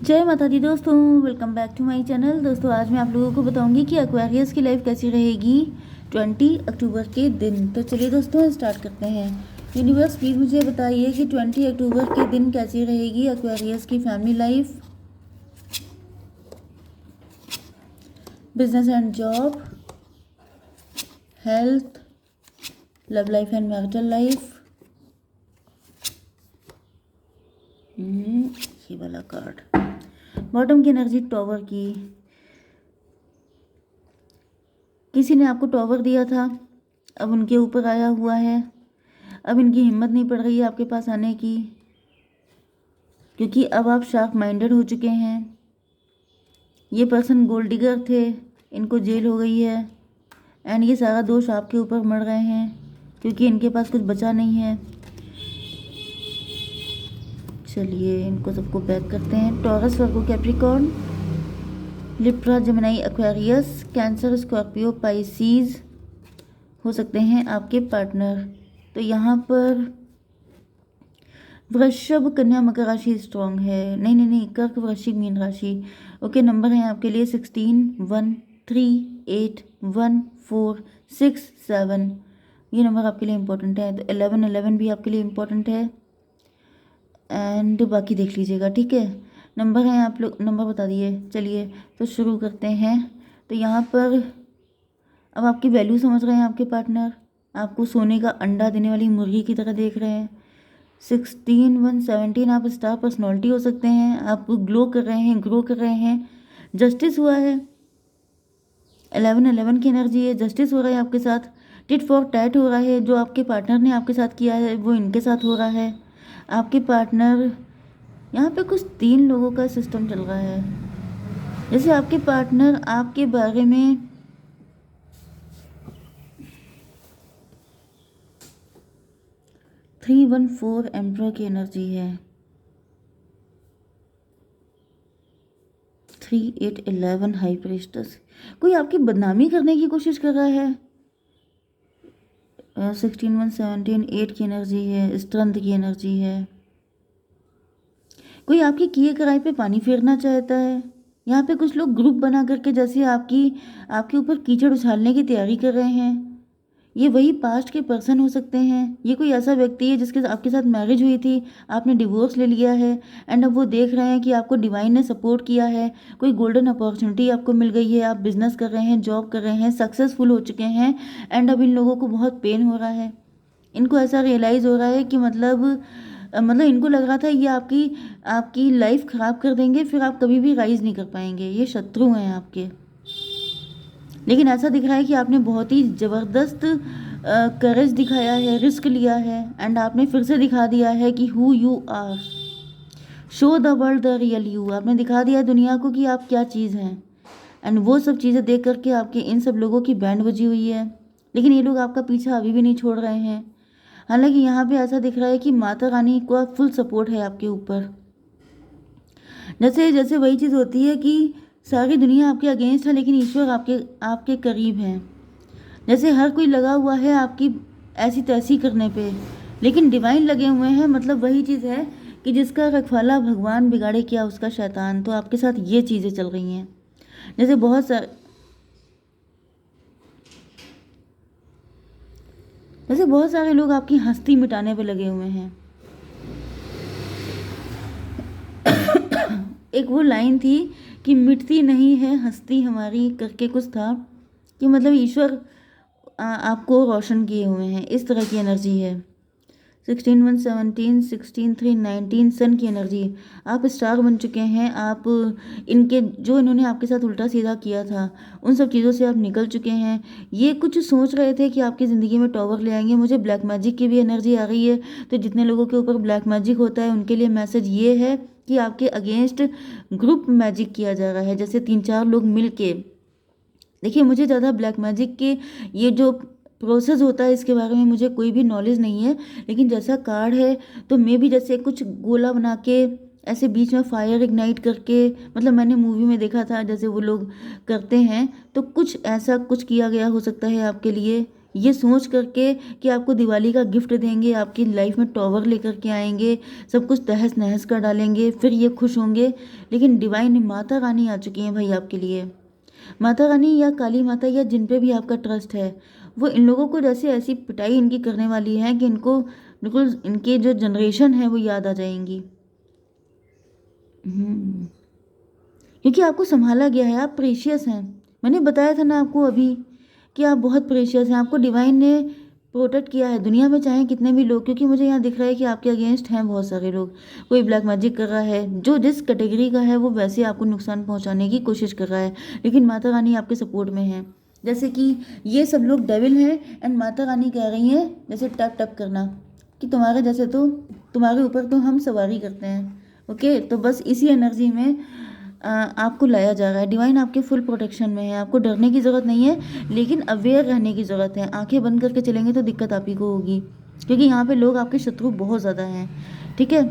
जय माता दी दोस्तों, welcome back to my channel. दोस्तों आज मैं आप लोगों को बताऊंगी कि एक्वेरियस की लाइफ कैसी रहेगी 20 अक्टूबर के दिन। तो चलिए दोस्तों स्टार्ट करते हैं। यूनिवर्स प्लीज मुझे बताइए कि 20 अक्टूबर के दिन कैसी रहेगी एक्वेरियस की family life, business and job, health, love life and marital life. ये वाला कार्ड बॉटम की एनर्जी टॉवर की। किसी ने आपको टॉवर दिया था, अब उनके ऊपर आया हुआ है। अब इनकी हिम्मत नहीं पड़ रही है आपके पास आने की, क्योंकि अब आप शार्प माइंडेड हो चुके हैं। ये पर्सन गोल्ड डिगर थे, इनको जेल हो गई है एंड ये सारा दोष आपके ऊपर मर रहे हैं क्योंकि इनके पास कुछ बचा नहीं है। चलिए इनको सबको पैक करते हैं। Taurus, Virgo, Capricorn, Libra, Gemini, Aquarius, Cancer, Scorpio, Pisces हो सकते हैं आपके पार्टनर। तो यहाँ पर वृषभ, कन्या, मकर राशि स्ट्रॉन्ग है। नहीं, कर्क, वृश्चिक, मीन राशि। ओके, नंबर हैं आपके लिए 16, 1, 3, 8, 1, 4, 6, 7। ये नंबर आपके लिए इम्पोर्टेंट है। तो 11 भी आपके लिए इम्पोर्टेंट है एंड बाकी देख लीजिएगा, ठीक है। नंबर हैं, आप लोग नंबर बता दिए। चलिए तो शुरू करते हैं। तो यहाँ पर अब आपकी वैल्यू समझ रहे हैं आपके पार्टनर, आपको सोने का अंडा देने वाली मुर्गी की तरह देख रहे हैं। 16, 1, 17 आप स्टार पर्सनैलिटी हो सकते हैं, आप ग्लो कर रहे हैं, ग्रो कर रहे हैं। जस्टिस हुआ है, 11 की एनर्जी है, जस्टिस हो रहा है आपके साथ। टिट फॉर टैट हो रहा है, जो आपके पार्टनर ने आपके साथ किया है वो इनके साथ हो रहा है। आपके पार्टनर, यहाँ पे कुछ 3 लोगों का सिस्टम चल रहा है। जैसे आपके पार्टनर आपके बारे में 314 एम्परर की एनर्जी है, 3811 हाई प्रीस्टेस। कोई आपकी बदनामी करने की कोशिश कर रहा है। 16, 1, 17 8 की एनर्जी है, स्ट्रेंथ की एनर्जी है। कोई आपके किए कराए पे पानी फेरना चाहता है। यहाँ पे कुछ लोग ग्रुप बना करके जैसे आपके ऊपर कीचड़ उछालने की तैयारी कर रहे हैं। ये वही पास्ट के पर्सन हो सकते हैं। ये कोई ऐसा व्यक्ति है जिसके आपके साथ मैरिज हुई थी, आपने डिवोर्स ले लिया है एंड अब वो देख रहे हैं कि आपको डिवाइन ने सपोर्ट किया है, कोई गोल्डन अपॉर्चुनिटी आपको मिल गई है, आप बिजनेस कर रहे हैं, जॉब कर रहे हैं, सक्सेसफुल हो चुके हैं एंड अब इन लोगों को बहुत पेन हो रहा है। इनको ऐसा रियलाइज़ हो रहा है कि मतलब इनको लग रहा था ये आपकी आपकी लाइफ ख़राब कर देंगे, फिर आप कभी भी राइज नहीं कर पाएंगे। ये शत्रु हैं आपके, लेकिन ऐसा दिख रहा है कि आपने बहुत ही ज़बरदस्त करेज दिखाया है, रिस्क लिया है एंड आपने फिर से दिखा दिया है कि who you are. Show the world the real you. आपने दिखा दिया दुनिया को कि आप क्या चीज़ हैं एंड वो सब चीज़ें देख करके आपके इन सब लोगों की बैंड बजी हुई है। लेकिन ये लोग आपका पीछा अभी भी नहीं छोड़ रहे हैं। हालांकि यहाँ पे ऐसा दिख रहा है कि माता रानी का फुल सपोर्ट है आपके ऊपर। जैसे जैसे वही चीज़ होती है कि सारी दुनिया आपके अगेंस्ट है लेकिन ईश्वर आपके आपके करीब हैं। जैसे हर कोई लगा हुआ है आपकी ऐसी तैसी करने पे, लेकिन डिवाइन लगे हुए हैं। मतलब वही चीज़ है कि जिसका रखवाला भगवान बिगाड़े क्या उसका शैतान। तो आपके साथ ये चीज़ें चल रही हैं। जैसे बहुत सारे लोग आपकी हस्ती मिटाने पे लगे हुए हैं। एक वो लाइन थी कि मिटती नहीं है हस्ती हमारी करके कुछ था, कि मतलब ईश्वर आपको रोशन किए हुए हैं, इस तरह की एनर्जी है। 16, 1, 17, 16, 3, 19 सन की एनर्जी। आप स्टार बन चुके हैं। आप इनके जो इन्होंने आपके साथ उल्टा सीधा किया था उन सब चीज़ों से आप निकल चुके हैं। ये कुछ सोच रहे थे कि आपकी ज़िंदगी में टॉवर ले आएंगे। मुझे ब्लैक मैजिक की भी एनर्जी आ रही है। तो जितने लोगों के ऊपर ब्लैक मैजिक होता है उनके लिए मैसेज ये है कि आपके अगेंस्ट ग्रुप मैजिक किया जा रहा है। जैसे 3-4 लोग मिल के, देखिए मुझे ज़्यादा ब्लैक मैजिक के ये जो प्रोसेस होता है इसके बारे में मुझे कोई भी नॉलेज नहीं है, लेकिन जैसा कार्ड है तो मैं भी जैसे कुछ गोला बना के ऐसे बीच में फायर इग्नाइट करके, मतलब मैंने मूवी में देखा था जैसे वो लोग करते हैं, तो कुछ ऐसा कुछ किया गया हो सकता है आपके लिए ये सोच करके कि आपको दिवाली का गिफ्ट देंगे, आपकी लाइफ में टॉवर लेकर के आएंगे, सब कुछ तहस नहस कर डालेंगे, फिर ये खुश होंगे। लेकिन डिवाइन माता रानी आ चुकी हैं भाई आपके लिए। माता रानी या काली माता या जिन पे भी आपका ट्रस्ट है, वो इन लोगों को जैसे ऐसी पिटाई इनकी करने वाली है कि इनको बिल्कुल इनके जो जनरेशन है वो याद आ जाएंगी। हम्म, क्योंकि आपको संभाला गया है, आप प्रेशियस हैं। मैंने बताया था ना आपको अभी कि आप बहुत प्रेशियस हैं, आपको डिवाइन ने प्रोटेक्ट किया है दुनिया में चाहे कितने भी लोग, क्योंकि मुझे यहाँ दिख रहा है कि आपके अगेंस्ट हैं बहुत सारे लोग। कोई ब्लैक मैजिक कर रहा है, जो जिस कैटेगरी का है वो वैसे आपको नुकसान पहुँचाने की कोशिश कर रहा है, लेकिन माता रानी आपके सपोर्ट में है। जैसे कि ये सब लोग डेविल हैं एंड माता रानी कह रही हैं जैसे टप टप करना कि तुम्हारे जैसे तो तुम्हारे ऊपर तो हम सवारी करते हैं। ओके, तो बस इसी एनर्जी में आपको लाया जा रहा है। डिवाइन आपके फुल प्रोटेक्शन में है, आपको डरने की ज़रूरत नहीं है, लेकिन अवेयर रहने की ज़रूरत है। आंखें बंद करके चलेंगे तो दिक्कत आप ही को होगी, क्योंकि यहाँ पे लोग आपके शत्रु बहुत ज़्यादा हैं। ठीक है,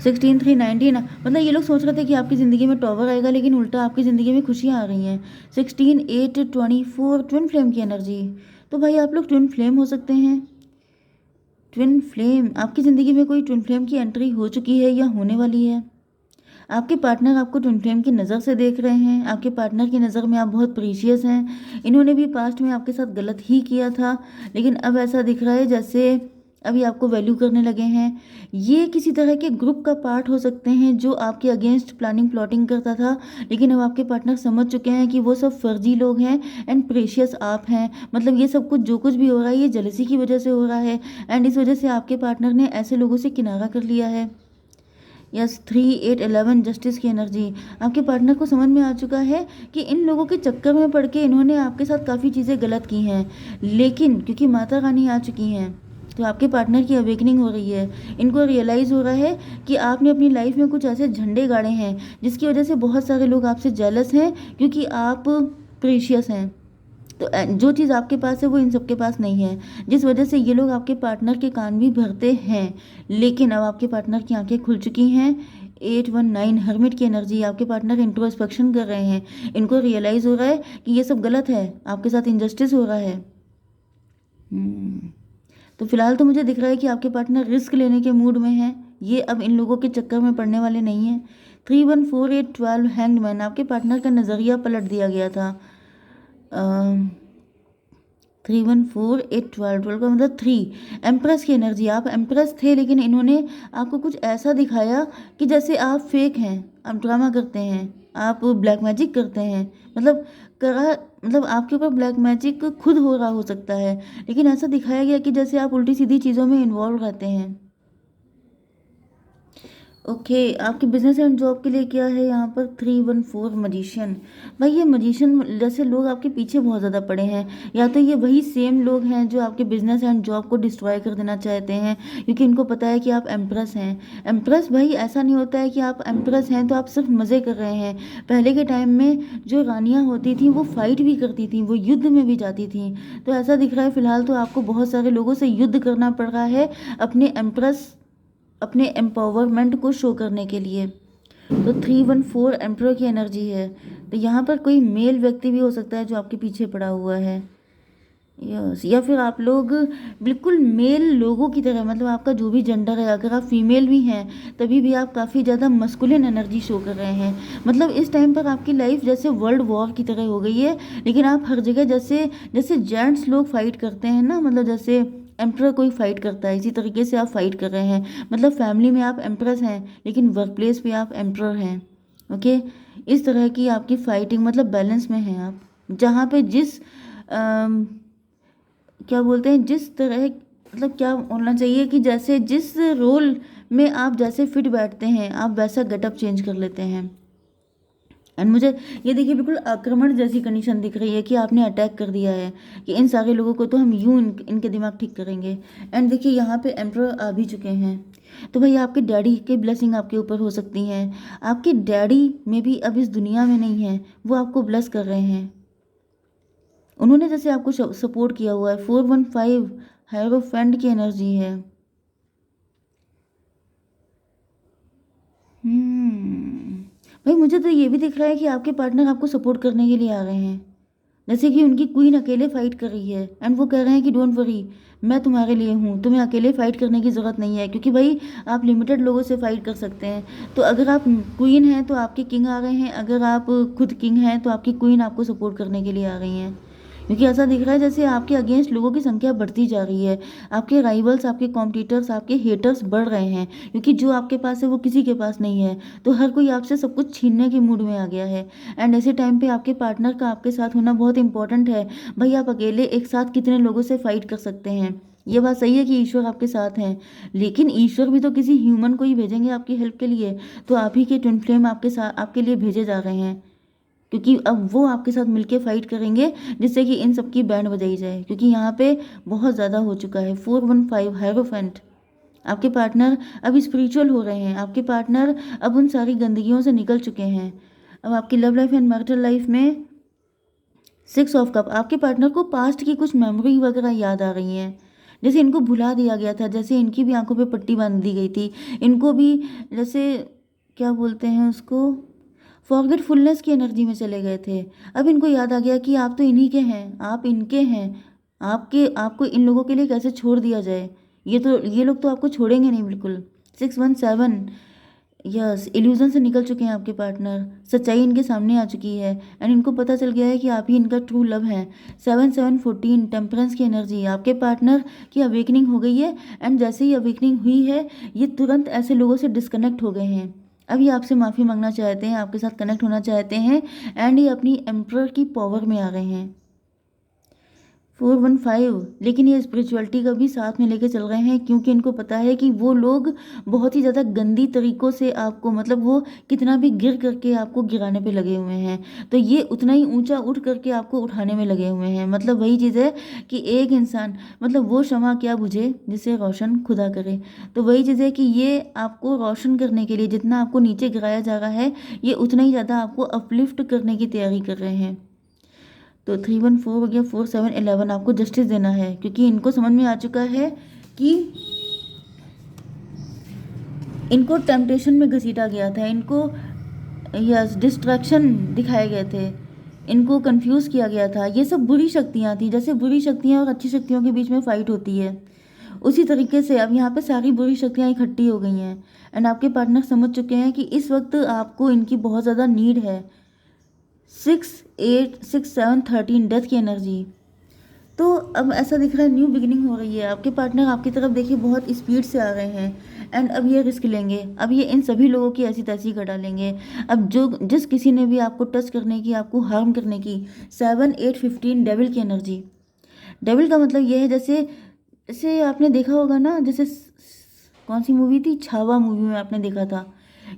16 3 19, मतलब ये लोग सोच रहे थे कि आपकी ज़िंदगी में टॉवर आएगा, लेकिन उल्टा आपकी ज़िंदगी में खुशियाँ आ रही हैं। 16 8 24 ट्विन फ्लेम की एनर्जी। तो भाई आप लोग ट्विन फ्लेम हो सकते हैं। ट्विन फ्लेम, आपकी ज़िंदगी में कोई ट्विन फ्लेम की एंट्री हो चुकी है या होने वाली है। आपके पार्टनर आपको ट्विन फ्लेम की नज़र से देख रहे हैं, आपके पार्टनर की नज़र में आप बहुत प्रीशियस हैं। इन्होंने भी पास्ट में आपके साथ गलत ही किया था, लेकिन अब ऐसा दिख रहा है जैसे अभी आपको वैल्यू करने लगे हैं। ये किसी तरह के ग्रुप का पार्ट हो सकते हैं जो आपके अगेंस्ट प्लानिंग प्लॉटिंग करता था, लेकिन अब आपके पार्टनर समझ चुके हैं कि वो सब फर्जी लोग हैं एंड प्रेशियस आप हैं। मतलब ये सब कुछ जो कुछ भी हो रहा है ये जेलसी की वजह से हो रहा है, एंड इस वजह से आपके पार्टनर ने ऐसे लोगों से किनारा कर लिया है। यस, 3 8 11 जस्टिस की एनर्जी। आपके पार्टनर को समझ में आ चुका है कि इन लोगों के चक्कर में पड़ के इन्होंने आपके साथ काफ़ी चीज़ें गलत की हैं, लेकिन क्योंकि माता रानी आ चुकी हैं तो आपके पार्टनर की अवेकनिंग हो रही है। इनको रियलाइज़ हो रहा है कि आपने अपनी लाइफ में कुछ ऐसे झंडे गाड़े हैं जिसकी वजह से बहुत सारे लोग आपसे जेलस हैं, क्योंकि आप प्रीशियस हैं। तो जो चीज़ आपके पास है वो इन सबके पास नहीं है, जिस वजह से ये लोग आपके पार्टनर के कान भी भरते हैं। लेकिन अब आपके पार्टनर की आंखें खुल चुकी हैं। 8 1 9 हर्मिट की एनर्जी। आपके पार्टनर इंट्रोस्पेक्शन कर रहे हैं, इनको रियलाइज़ हो रहा है कि ये सब गलत है, आपके साथ इनजस्टिस हो रहा है। हम्म, तो फिलहाल तो मुझे दिख रहा है कि आपके पार्टनर रिस्क लेने के मूड में हैं, ये अब इन लोगों के चक्कर में पड़ने वाले नहीं हैं। 3 1 4 8 12 हैंग्ड मैन। आपके पार्टनर का नज़रिया पलट दिया गया था। 3 1 4 8 12 का मतलब 3 एम्प्रेस की एनर्जी। आप एम्प्रेस थे, लेकिन इन्होंने आपको कुछ ऐसा दिखाया कि जैसे आप फेक हैं, आप ड्रामा करते हैं, आप ब्लैक मैजिक करते हैं। मतलब करा मतलब आपके ऊपर ब्लैक मैजिक खुद हो रहा हो सकता है, लेकिन ऐसा दिखाया गया कि जैसे आप उल्टी सीधी चीज़ों में इन्वॉल्व रहते हैं। ओके, आपके बिजनेस एंड जॉब के लिए क्या है यहाँ पर? 3 1 4 मजिशियन। भाई ये मजिशियन जैसे लोग आपके पीछे बहुत ज़्यादा पड़े हैं, या तो ये वही सेम लोग हैं जो आपके बिजनेस एंड जॉब को डिस्ट्रॉय कर देना चाहते हैं, क्योंकि इनको पता है कि आप एम्प्रेस हैं। एम्प्रेस भाई ऐसा नहीं होता है कि आप एम्प्रेस हैं तो आप सिर्फ मज़े कर रहे हैं। पहले के टाइम में जो रानियाँ होती थी वो फाइट भी करती थी, वो युद्ध में भी जाती थी। तो ऐसा दिख रहा है फिलहाल तो आपको बहुत सारे लोगों से युद्ध करना पड़ रहा है अपने एम्पावरमेंट को शो करने के लिए। तो 3 1 4 एम्प्रो की एनर्जी है। तो यहाँ पर कोई मेल व्यक्ति भी हो सकता है जो आपके पीछे पड़ा हुआ है। यस, या फिर आप लोग बिल्कुल मेल लोगों की तरह, मतलब आपका जो भी जेंडर है, अगर आप फीमेल भी हैं तभी भी आप काफ़ी ज़्यादा मस्कुलिन एनर्जी शो कर रहे हैं। मतलब इस टाइम पर आपकी लाइफ जैसे वर्ल्ड वॉर की तरह हो गई है, लेकिन आप हर जगह जैसे जैसे जेंट्स लोग फाइट करते हैं ना, मतलब जैसे एम्प्रर कोई फाइट करता है, इसी तरीके से आप फाइट कर रहे हैं। मतलब फैमिली में आप एम्प्रेस हैं, लेकिन वर्क प्लेस पे आप एम्प्रर हैं। ओके, इस तरह की आपकी फाइटिंग, मतलब बैलेंस में हैं आप, जहाँ पे जिस क्या बोलते हैं, जिस तरह, मतलब क्या होना चाहिए कि जैसे जिस रोल में आप जैसे फिट बैठते हैं आप वैसा गेटअप चेंज कर लेते हैं। एंड मुझे ये देखिए बिल्कुल आक्रमण जैसी कंडीशन दिख रही है कि आपने अटैक कर दिया है कि इन सारे लोगों को तो हम यूं इनके दिमाग ठीक करेंगे। एंड देखिए यहाँ पे एम्प्रर आ भी चुके हैं। तो भाई आपके डैडी की ब्लेसिंग आपके ऊपर हो सकती हैं। आपके डैडी में भी अब इस दुनिया में नहीं है, वो आपको ब्लेस कर रहे हैं। उन्होंने जैसे आपको सपोर्ट किया हुआ है। 4 1 5 हायरोफेंट की एनर्जी है। भाई मुझे तो ये भी दिख रहा है कि आपके पार्टनर आपको सपोर्ट करने के लिए आ रहे हैं। जैसे कि उनकी क्वीन अकेले फाइट कर रही है एंड वो कह रहे हैं कि डोंट वरी, मैं तुम्हारे लिए हूँ, तुम्हें अकेले फाइट करने की ज़रूरत नहीं है, क्योंकि भाई आप लिमिटेड लोगों से फाइट कर सकते हैं। तो अगर आप क्वीन हैं तो आपके किंग आ गए हैं, अगर आप खुद किंग हैं तो आपकी क्वीन आपको सपोर्ट करने के लिए आ गई हैं। क्योंकि ऐसा दिख रहा है जैसे आपके अगेंस्ट लोगों की संख्या बढ़ती जा रही है, आपके राइवल्स, आपके कॉम्पिटिटर्स, आपके हेटर्स बढ़ रहे हैं, क्योंकि जो आपके पास है वो किसी के पास नहीं है। तो हर कोई आपसे सब कुछ छीनने के मूड में आ गया है। एंड ऐसे टाइम पे आपके पार्टनर का आपके साथ होना बहुत इंपॉर्टेंट है। भाई आप अकेले एक साथ कितने लोगों से फाइट कर सकते हैं? ये बात सही है कि ईश्वर आपके साथ हैं, लेकिन ईश्वर भी तो किसी ह्यूमन को ही भेजेंगे आपकी हेल्प के लिए। तो आप ही के ट्विन फ्लेम आपके साथ आपके लिए भेजे जा रहे हैं, क्योंकि अब वो आपके साथ मिलके फाइट करेंगे, जिससे कि इन सब की बैंड बजाई जाए। क्योंकि यहाँ पे बहुत ज़्यादा हो चुका है। 415 हेरोफेंट, आपके पार्टनर अब स्पिरिचुअल हो रहे हैं, आपके पार्टनर अब उन सारी गंदगियों से निकल चुके हैं। अब आपकी love life and marital life में 6 ऑफ कप, आपके पार्टनर को पास्ट की कुछ मेमोरी वगैरह याद आ रही हैं, जैसे इनको भुला दिया गया था, जैसे इनकी भी आंखों पे पट्टी बांध दी गई थी, इनको भी जैसे क्या बोलते हैं उसको, फॉरगेटफुलनेस की एनर्जी में चले गए थे। अब इनको याद आ गया कि आप तो इन्हीं के हैं, आप इनके हैं, आपके आपको इन लोगों के लिए कैसे छोड़ दिया जाए। ये लोग तो आपको छोड़ेंगे नहीं बिल्कुल। 617, यस, इल्यूजन से निकल चुके हैं आपके पार्टनर, सच्चाई इनके सामने आ चुकी है एंड इनको पता चल गया है कि आप ही इनका ट्रू लव है। 7714, टेम्परेंस की एनर्जी, आपके पार्टनर की अवेकनिंग हो गई है एंड जैसे ही अवेकनिंग हुई है ये तुरंत ऐसे लोगों से डिस्कनेक्ट हो गए हैं। अब ये आपसे माफ़ी मांगना चाहते हैं, आपके साथ कनेक्ट होना चाहते हैं एंड ये अपनी एम्प्रर की पावर में आ गए हैं। 415, लेकिन ये स्पिरिचुअलिटी का भी साथ में लेके चल रहे हैं, क्योंकि इनको पता है कि वो लोग बहुत ही ज़्यादा गंदी तरीक़ों से आपको, मतलब वो कितना भी गिर करके आपको गिराने पे लगे हुए हैं, तो ये उतना ही ऊंचा उठ करके आपको उठाने में लगे हुए हैं। मतलब वही चीज़ है कि एक इंसान, मतलब वो शमा क्या बुझे जिसे रोशन खुदा करे। तो वही चीज़ है कि ये आपको रोशन करने के लिए जितना आपको नीचे गिराया जा रहा है, ये उतना ही ज़्यादा आपको अपलिफ्ट करने की तैयारी कर रहे हैं। तो 314 हो गया, 4711, आपको जस्टिस देना है, क्योंकि इनको समझ में आ चुका है कि इनको टेम्पटेशन में घसीटा गया था, इनको यस डिस्ट्रैक्शन दिखाए गए थे, इनको कंफ्यूज किया गया था। ये सब बुरी शक्तियाँ थी, जैसे बुरी शक्तियाँ और अच्छी शक्तियों के बीच में फाइट होती है, उसी तरीके से अब यहाँ पे सारी बुरी शक्तियाँ इकट्ठी हो गई हैं एंड आपके पार्टनर समझ चुके हैं कि इस वक्त आपको इनकी बहुत ज़्यादा नीड है। 6 8 6 7 13, डेथ की एनर्जी। तो अब ऐसा दिख रहा है न्यू बिगिनिंग हो रही है, आपके पार्टनर आपकी तरफ देखिए बहुत स्पीड से आ रहे हैं एंड अब ये रिस्क लेंगे, अब ये इन सभी लोगों की ऐसी तैसी कर डालेंगे। अब जो जिस किसी ने भी आपको टच करने की, आपको हार्म करने की, 7 8 15, डेविल की एनर्जी। डेविल का मतलब ये है, जैसे जैसे आपने देखा होगा ना, जैसे कौन सी मूवी थी, छावा मूवी में आपने देखा था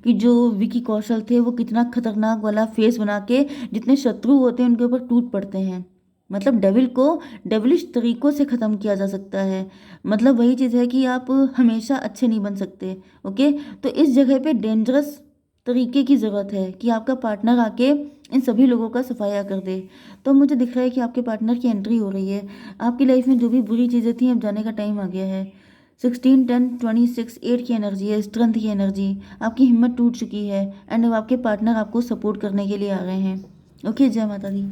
कि जो विकी कौशल थे वो कितना खतरनाक वाला फेस बना के जितने शत्रु होते हैं उनके ऊपर टूट पड़ते हैं। मतलब डेविल को डेविलिश तरीकों से ख़त्म किया जा सकता है। मतलब वही चीज़ है कि आप हमेशा अच्छे नहीं बन सकते। ओके, तो इस जगह पे डेंजरस तरीके की ज़रूरत है कि आपका पार्टनर आके इन सभी लोगों का सफाया कर दे। तो मुझे दिख रहा है कि आपके पार्टनर की एंट्री हो रही है, आपकी लाइफ में जो भी बुरी चीज़ें थी अब जाने का टाइम आ गया है। 16 10 26, 8 की एनर्जी है, स्ट्रेंथ की एनर्जी। आपकी हिम्मत टूट चुकी है एंड अब आपके पार्टनर आपको सपोर्ट करने के लिए आ गए हैं। ओके, जय माता दी।